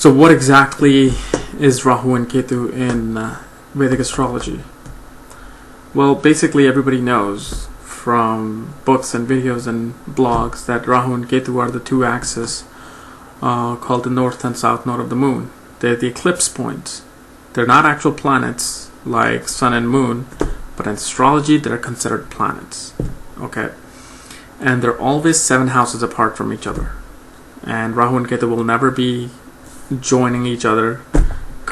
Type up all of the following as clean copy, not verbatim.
So what exactly is Rahu and Ketu in Vedic Astrology? Well, basically everybody knows from books and videos and blogs that Rahu and Ketu are the two axes called the north and south node of the moon. They're the eclipse points. They're not actual planets like sun and moon, but in astrology they're considered planets. Okay, and they're always 7 houses apart from each other. And Rahu and Ketu will never be joining each other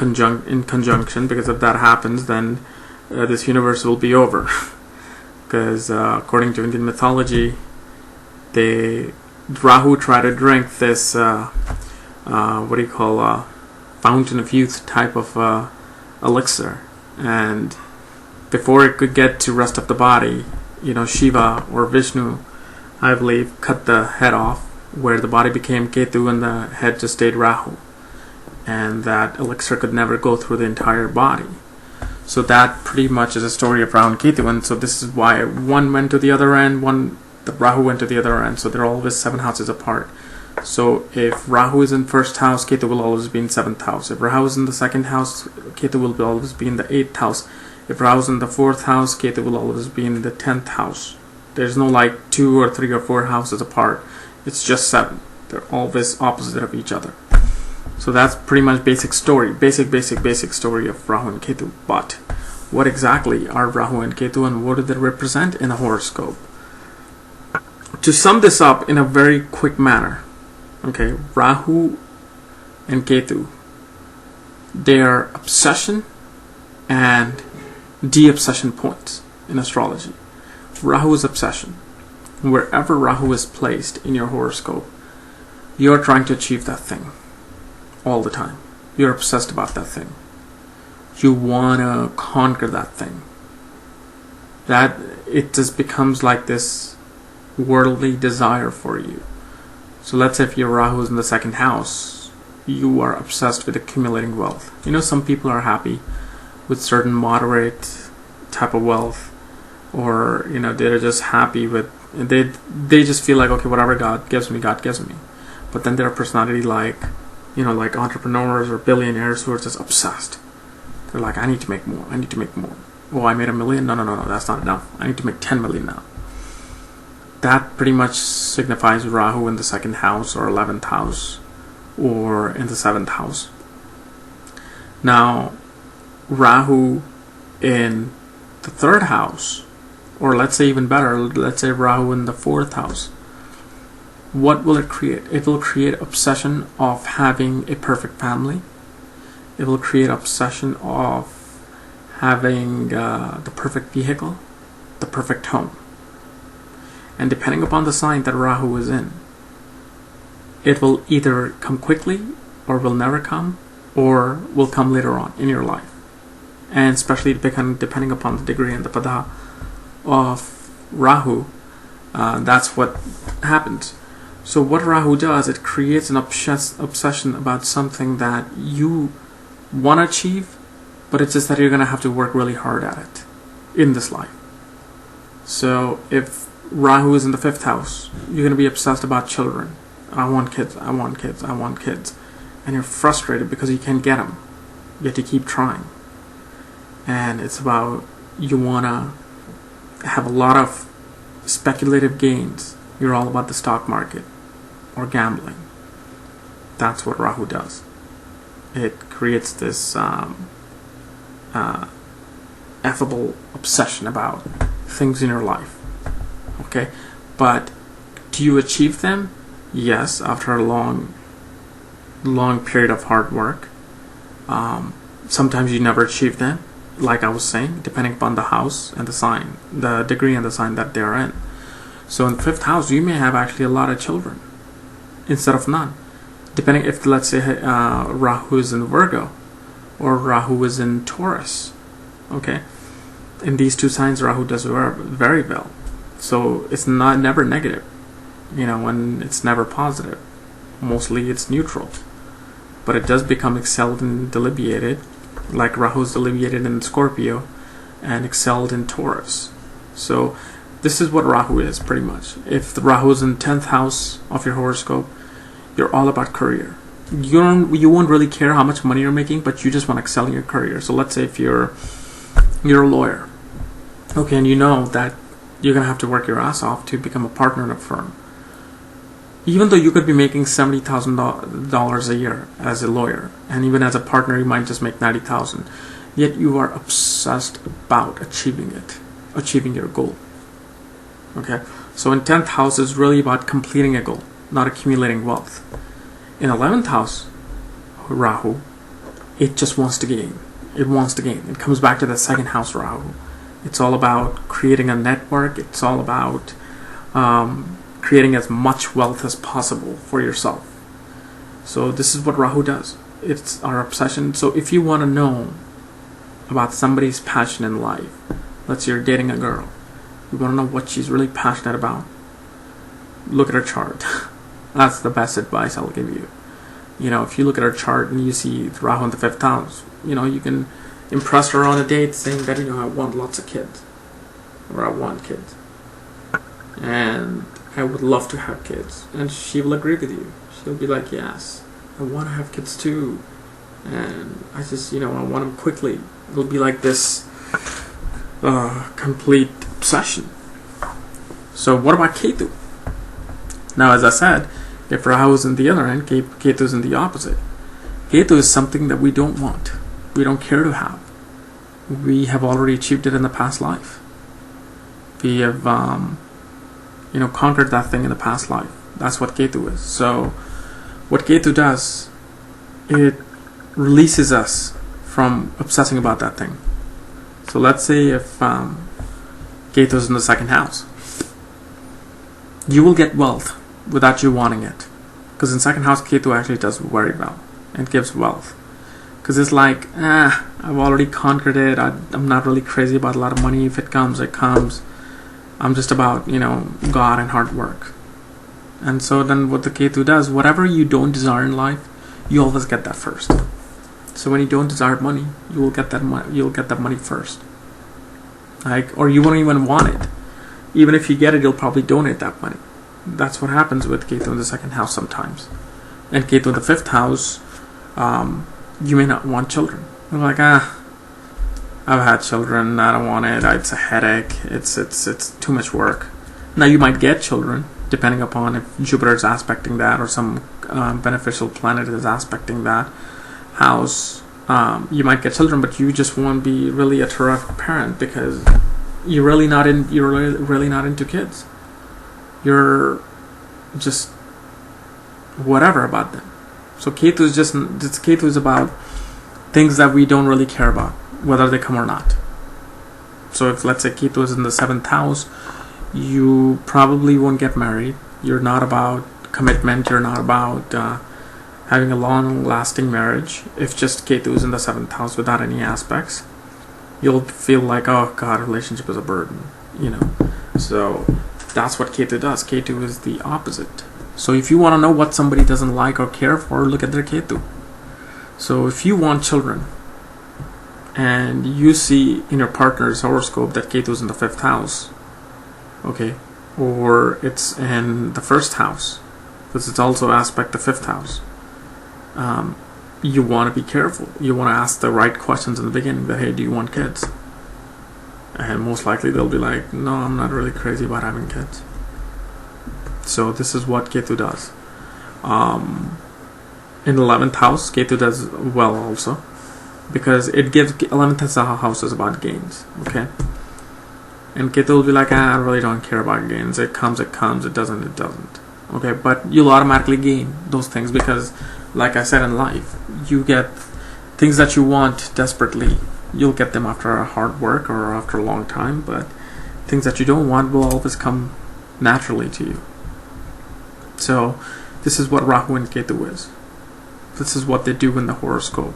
in conjunction, because if that happens, then this universe will be over. Because according to Indian mythology, Rahu tried to drink this fountain of youth type of elixir, and before it could get to rest of the body, Shiva or Vishnu, I believe, cut the head off, where the body became Ketu and the head just stayed Rahu, and that elixir could never go through the entire body. So that pretty much is a story of Rahu and Ketu, and so this is why one went to the other end, the Rahu went to the other end, so they're always 7 houses apart. So if Rahu is in 1st house, Ketu will always be in 7th house. If Rahu is in the 2nd house, Ketu will always be in the 8th house. If Rahu is in the 4th house, Ketu will always be in the 10th house. There's no like 2 or 3 or 4 houses apart. It's just 7. They're always opposite of each other. So that's pretty much basic story, basic story of Rahu and Ketu. But what exactly are Rahu and Ketu, and what do they represent in a horoscope? To sum this up in a very quick manner, okay, Rahu and Ketu, they are obsession and de-obsession points in astrology. Rahu is obsession. Wherever Rahu is placed in your horoscope, you're trying to achieve that thing all the time. You're obsessed about that thing. You want to conquer that thing. That it just becomes like this worldly desire for you. So let's say if your Rahu is in the 2nd house, you are obsessed with accumulating wealth. Some people are happy with certain moderate type of wealth, or they're just happy with, they just feel like, okay, whatever God gives me. But then there are personality like entrepreneurs or billionaires who are just obsessed. They're like, I need to make more. Oh, I made $1 million. No, that's not enough. I need to make 10 million now. That pretty much signifies Rahu in the 2nd house or 11th house or in the 7th house. Now, Rahu in the 3rd house, or let's say even better, let's say Rahu in the 4th house, what will it create? It will create obsession of having a perfect family. It will create obsession of having the perfect vehicle, the perfect home. And depending upon the sign that Rahu is in, it will either come quickly, or will never come, or will come later on in your life. And especially depending upon the degree and the pada of Rahu, that's what happens. So what Rahu does, it creates an obsession about something that you want to achieve, but it's just that you're going to have to work really hard at it in this life. So if Rahu is in the 5th house, you're going to be obsessed about children. I want kids. And you're frustrated because you can't get them. You have to keep trying. And it's about, you want to have a lot of speculative gains. You're all about the stock market or gambling. That's what Rahu does. It creates this affable obsession about things in your life. Okay, but do you achieve them? Yes, after a long period of hard work. Sometimes you never achieve them, like I was saying, depending upon the house and the sign, the degree and the sign that they're in. So in the 5th house, you may have actually a lot of children instead of none. Depending if, let's say, Rahu is in Virgo or Rahu is in Taurus. Okay, in these 2 signs, Rahu does very well. So it's never negative, when it's never positive. Mostly it's neutral. But it does become excelled and delineated, like Rahu is delineated in Scorpio and excelled in Taurus. So this is what Rahu is, pretty much. If the Rahu is in 10th house of your horoscope, you're all about career. you won't really care how much money you're making, but you just want to excel in your career. So let's say if you're a lawyer, okay, and you know that you're gonna have to work your ass off to become a partner in a firm. Even though you could be making $70,000 a year as a lawyer, and even as a partner you might just make $90,000, yet you are obsessed about achieving your goal. Okay, so in 10th house is really about completing a goal, not accumulating wealth. In 11th house, Rahu, it just wants to gain. It wants to gain. It comes back to the second house, Rahu. It's all about creating a network. It's all about creating as much wealth as possible for yourself. So this is what Rahu does. It's our obsession. So if you want to know about somebody's passion in life, let's say you're dating a girl, you want to know what she's really passionate about, look at her chart. That's the best advice I'll give you. You know, if you look at her chart and you see Rahu in the 5th house, you know, you can impress her on a date saying that, you know, I want lots of kids, or I want kids, and I would love to have kids, and she will agree with you. She'll be like, yes, I want to have kids too, and I just, you know, I want them quickly. It'll be like this complete obsession. So what about Ketu? Now, as I said, if Rahu is in the other end, Ketu is in the opposite. Ketu is something that we don't want. We don't care to have. We have already achieved it in the past life. We have, conquered that thing in the past life. That's what Ketu is. So, what Ketu does, it releases us from obsessing about that thing. So, let's say if Ketu is in the 2nd house, you will get wealth without you wanting it, because in 2nd house Ketu actually does very well and gives wealth, because it's like, I've already conquered it. I'm not really crazy about a lot of money. If it comes, it comes. I'm just about, God and hard work. And so then what the Ketu does, whatever you don't desire in life, you always get that first. So when you don't desire money, you will get that money. You'll get that money first, or you won't even want it. Even if you get it, you'll probably donate that money. That's what happens with Ketu in the 2nd house sometimes. And Ketu in the 5th house, you may not want children. You're like, I've had children, I don't want it, it's a headache, it's too much work. Now you might get children, depending upon if Jupiter is aspecting that, or some beneficial planet is aspecting that house. You might get children, but you just won't be really a terrific parent, because you're really not into kids. You're just whatever about them. So Ketu is about things that we don't really care about, whether they come or not. So if, let's say, Ketu is in the 7th house, you probably won't get married. You're not about commitment. You're not about having a long-lasting marriage. If just Ketu is in the 7th house without any aspects, you'll feel like, oh God, relationship is a burden, So that's what Ketu does. Ketu is the opposite. So if you want to know what somebody doesn't like or care for, look at their Ketu. So if you want children, and you see in your partner's horoscope that Ketu is in the 5th house, okay, or it's in the 1st house, because it's also aspect the 5th house, you want to be careful. You want to ask the right questions in the beginning, that, hey, do you want kids? And most likely they'll be like, no, I'm not really crazy about having kids. So this is what Ketu does. In 11th house, Ketu does well also, because it gives 11th house is about gains, okay? And Ketu will be like, I really don't care about gains. It comes, it doesn't, okay? But you'll automatically gain those things, because, like I said, in life, you get things that you want desperately. You'll get them after a hard work or after a long time, but things that you don't want will always come naturally to you. So this is what Rahu and Ketu is. This is what they do in the horoscope.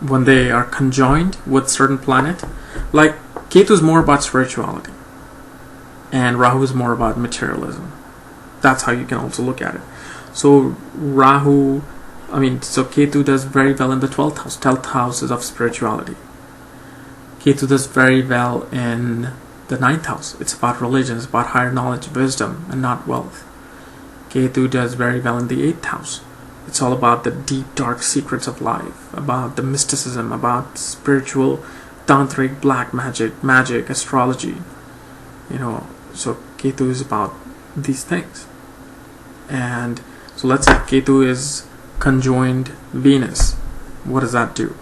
When they are conjoined with certain planet, like Ketu is more about spirituality, and Rahu is more about materialism. That's how you can also look at it. So Ketu does very well in the 12th house. 12th house is of spirituality. Ketu does very well in the 9th house. It's about religion, it's about higher knowledge, wisdom, and not wealth. Ketu does very well in the 8th house. It's all about the deep, dark secrets of life, about the mysticism, about spiritual, tantric, black magic, astrology. So Ketu is about these things. And so let's say Ketu is conjoined Venus. What does that do?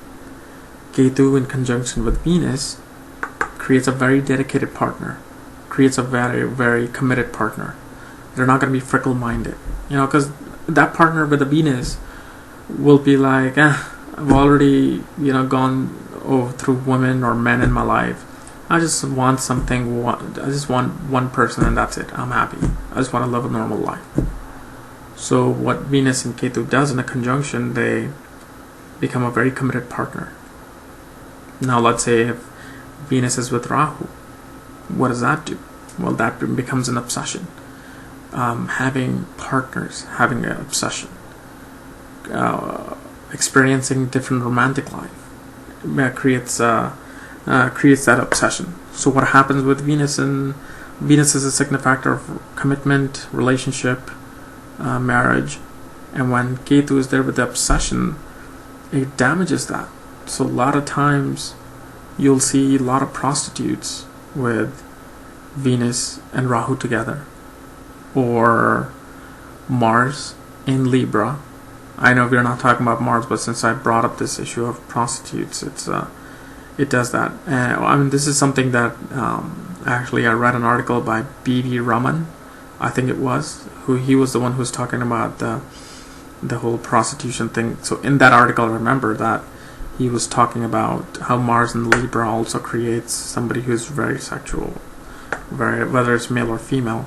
Ketu in conjunction with Venus creates a very dedicated partner, creates a very, very committed partner. They're not going to be fickle-minded, because that partner with the Venus will be like, I've already, gone through women or men in my life. I just want one person, and that's it. I'm happy. I just want to live a normal life. So what Venus and Ketu does in a conjunction, they become a very committed partner. Now let's say if Venus is with Rahu, what does that do? Well, that becomes an obsession. Having partners, having an obsession, experiencing different romantic life, creates that obsession. So what happens with Venus? And Venus is a signifier of commitment, relationship, marriage, and when Ketu is there with the obsession, it damages that. So a lot of times you'll see a lot of prostitutes with Venus and Rahu together, or Mars in Libra. I know we're not talking about Mars, but since I brought up this issue of prostitutes, it does that. This is something that actually I read an article by B.V. Raman, I think it was, he was the one who was talking about the whole prostitution thing. So in that article, I remember that he was talking about how Mars in Libra also creates somebody who's very sexual, whether it's male or female.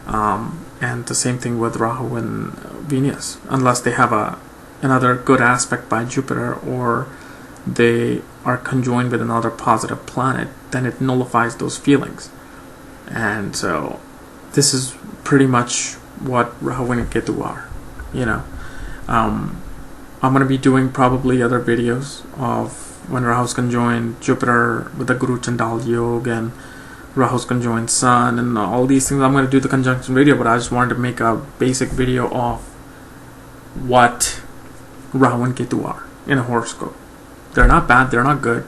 And the same thing with Rahu and Venus, unless they have another good aspect by Jupiter, or they are conjoined with another positive planet, then it nullifies those feelings. And so this is pretty much what Rahu and Ketu are. I'm going to be doing probably other videos of when Rahu's conjoined Jupiter with the Guru Chandal Yoga, and Rahu's conjoined Sun, and all these things. I'm going to do the conjunction video, but I just wanted to make a basic video of what Rahu and Ketu are in a horoscope. They're not bad, they're not good.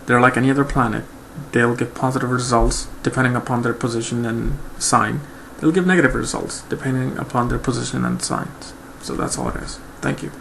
They're like any other planet. They'll give positive results depending upon their position and sign. They'll give negative results depending upon their position and signs. So that's all it is. Thank you.